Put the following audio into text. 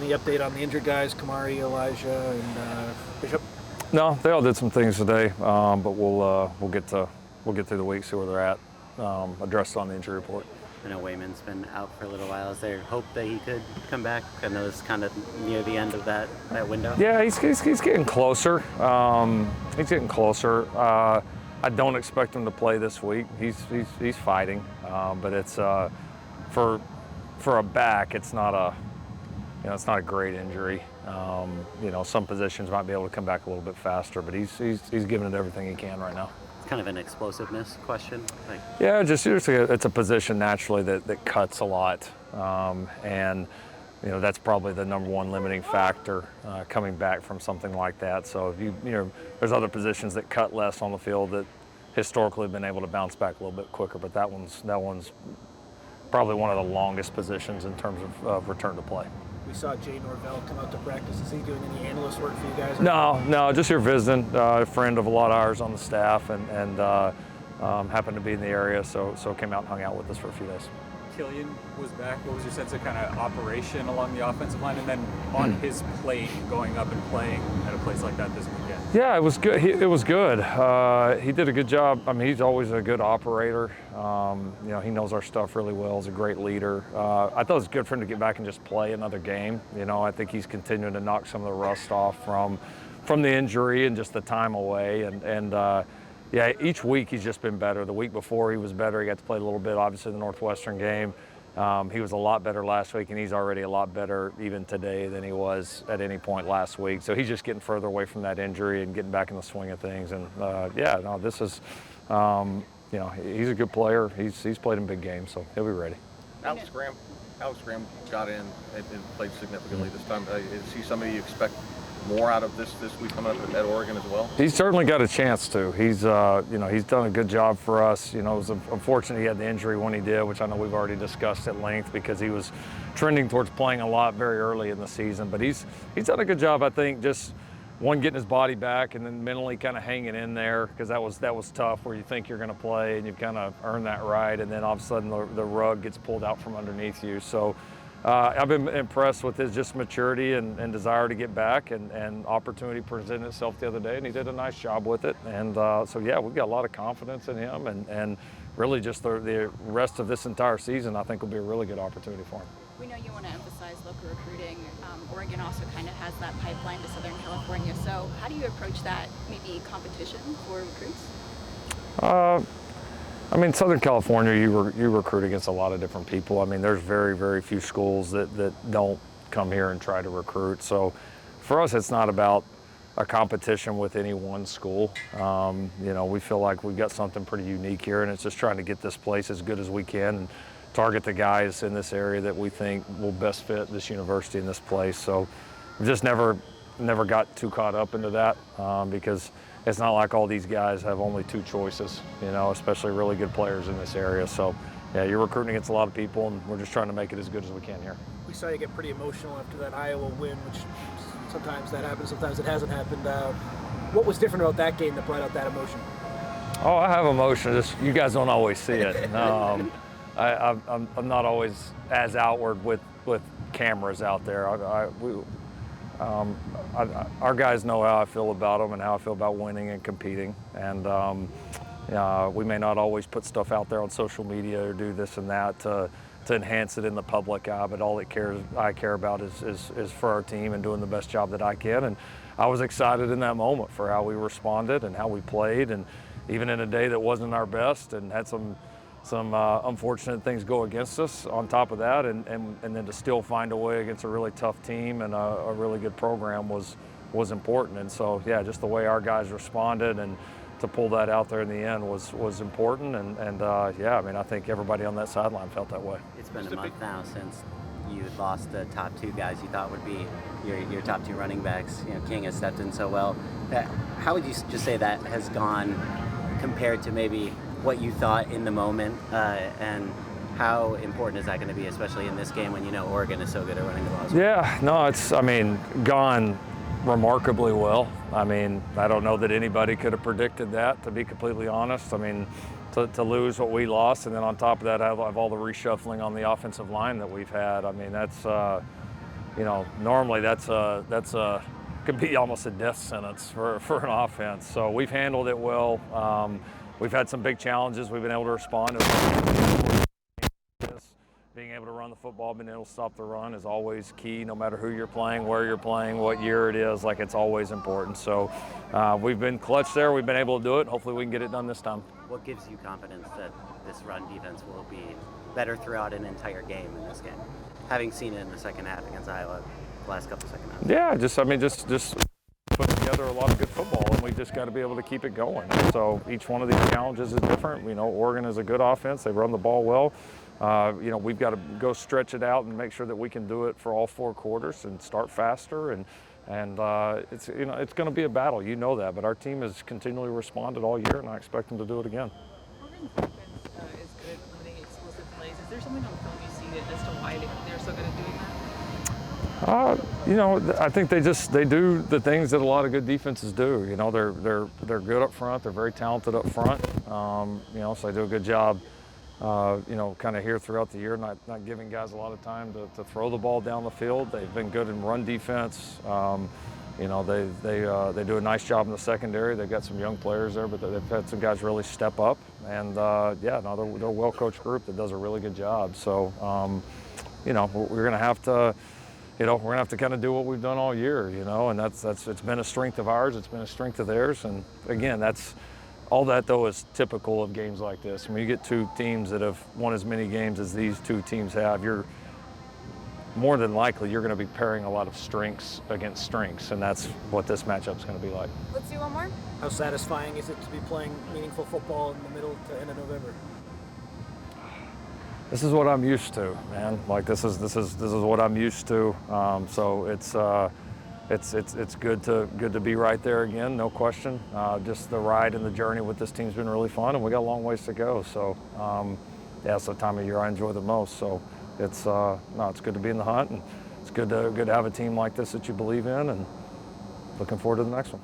Any update on the injured guys, Kamari, Elijah, and Bishop? No, they all did some things today, but we'll get through the week, see where they're at, address on the injury report. I know Wayman's been out for a little while. Is there hope that he could come back? I know it's kind of near the end of that window. Yeah, he's getting closer. He's getting closer. I don't expect him to play this week. He's fighting, but it's for a back. It's not a great injury. Some positions might be able to come back a little bit faster, but he's giving it everything he can right now. It's kind of an explosiveness question. Yeah, just it's a position naturally that cuts a lot, and that's probably the number one limiting factor coming back from something like that. So if there's other positions that cut less on the field that historically have been able to bounce back a little bit quicker, but that one's probably one of the longest positions in terms of return to play. We saw Jay Norvell come out to practice. Is he doing any analyst work for you guys? No, just here visiting. A friend of a lot of ours on the staff, and happened to be in the area, so came out and hung out with us for a few days. Killian was back. What was your sense of kind of operation along the offensive line, and then on his plate, going up and playing at a place like that this weekend? Yeah, it was good. It was good. He did a good job. I mean, he's always a good operator. He knows our stuff really well. He's a great leader. I thought it was good for him to get back and just play another game. I think he's continuing to knock some of the rust off from the injury and just the time away. Yeah, each week he's just been better. The week before he was better. He got to play a little bit, obviously, the Northwestern game. He was a lot better last week, and he's already a lot better even today than he was at any point last week. So he's just getting further away from that injury and getting back in the swing of things. And this is, he's a good player. He's played in big games, so he'll be ready. Alex Graham got in and played significantly this time. Is he somebody you expect more out of this week coming up at Oregon as well? He's certainly got a chance to. He's done a good job for us. It was unfortunate he had the injury when he did, which I know we've already discussed at length, because he was trending towards playing a lot very early in the season. But he's done a good job, I think, just getting his body back, and then mentally kind of hanging in there, because that was tough, where you think you're going to play and you've kind of earned that right, and then all of a sudden the rug gets pulled out from underneath you. So I've been impressed with his just maturity and desire to get back, and opportunity presented itself the other day, and he did a nice job with it. And we've got a lot of confidence in him, and really just the rest of this entire season, I think, will be a really good opportunity for him. We know you want to emphasize local recruiting. Oregon also kind of has that pipeline to Southern California. So how do you approach that, maybe competition for recruits? Southern California, you recruit against a lot of different people. I mean, there's very, very few schools that don't come here and try to recruit. So for us, it's not about a competition with any one school. We feel like we've got something pretty unique here, and it's just trying to get this place as good as we can and target the guys in this area that we think will best fit this university and this place. So we've just never got too caught up into that, because it's not like all these guys have only two choices, especially really good players in this area. So, yeah, you're recruiting against a lot of people, and we're just trying to make it as good as we can here. We saw you get pretty emotional after that Iowa win, which sometimes that happens, sometimes it hasn't happened. What was different about that game that brought out that emotion? Oh, I have emotion. Just you guys don't always see it. I'm not always as outward with cameras out there. Our guys know how I feel about them and how I feel about winning and competing. And we may not always put stuff out there on social media or do this and that to enhance it in the public eye, but all I care about is for our team and doing the best job that I can. And I was excited in that moment for how we responded and how we played, and even in a day that wasn't our best and had some unfortunate things go against us on top of that, and then to still find a way against a really tough team and a really good program was important. And so, yeah, just the way our guys responded and to pull that out there in the end was important. I think everybody on that sideline felt that way. It's been a month now since you lost the top two guys you thought would be your top two running backs. King has stepped in so well. How would you just say that has gone compared to maybe what you thought in the moment, and how important is that going to be, especially in this game when Oregon is so good at running the ball? Yeah, no, it's gone remarkably well. I don't know that anybody could have predicted that, to be completely honest. To lose what we lost, and then on top of that, have all the reshuffling on the offensive line that we've had. normally that's could be almost a death sentence for an offense. So we've handled it well. We've had some big challenges. We've been able to respond. Being able to run the football, being able to stop the run is always key, no matter who you're playing, where you're playing, what year it is. Like, it's always important. So we've been clutch there. We've been able to do it. Hopefully we can get it done this time. What gives you confidence that this run defense will be better throughout an entire game in this game, having seen it in the second half against Iowa, the last couple second halves? Yeah, just put together a lot of good football, and we just got to be able to keep it going. So each one of these challenges is different. Oregon is a good offense. They run the ball well. We've got to go stretch it out and make sure that we can do it for all 4 quarters and start faster. And it's going to be a battle. You know that, but our team has continually responded all year, and I expect them to do it again. Oregon's defense is good at limiting explosive plays. Is there something on film you see as to why they're so good at doing that? I think they do the things that a lot of good defenses do. They're good up front. They're very talented up front. So they do a good job. Kind of here throughout the year, not giving guys a lot of time to throw the ball down the field. They've been good in run defense. They do a nice job in the secondary. They've got some young players there, but they've had some guys really step up. And they're a well-coached group that does a really good job. So, we're going to have to. We're going to have to kind of do what we've done all year, and it's been a strength of ours. It's been a strength of theirs. And again, all that though is typical of games like this. When you get 2 teams that have won as many games as these 2 teams have, you're more than likely you're going to be pairing a lot of strengths against strengths, and that's what this matchup's going to be like. Let's do one more. How satisfying is it to be playing meaningful football in the middle to end of November? This is what I'm used to, man. Like, this is what I'm used to. So it's good to be right there again, no question. Just the ride and the journey with this team's been really fun, and we got a long ways to go. So it's the time of year I enjoy the most. So it's good to be in the hunt, and it's good to have a team like this that you believe in, and looking forward to the next one.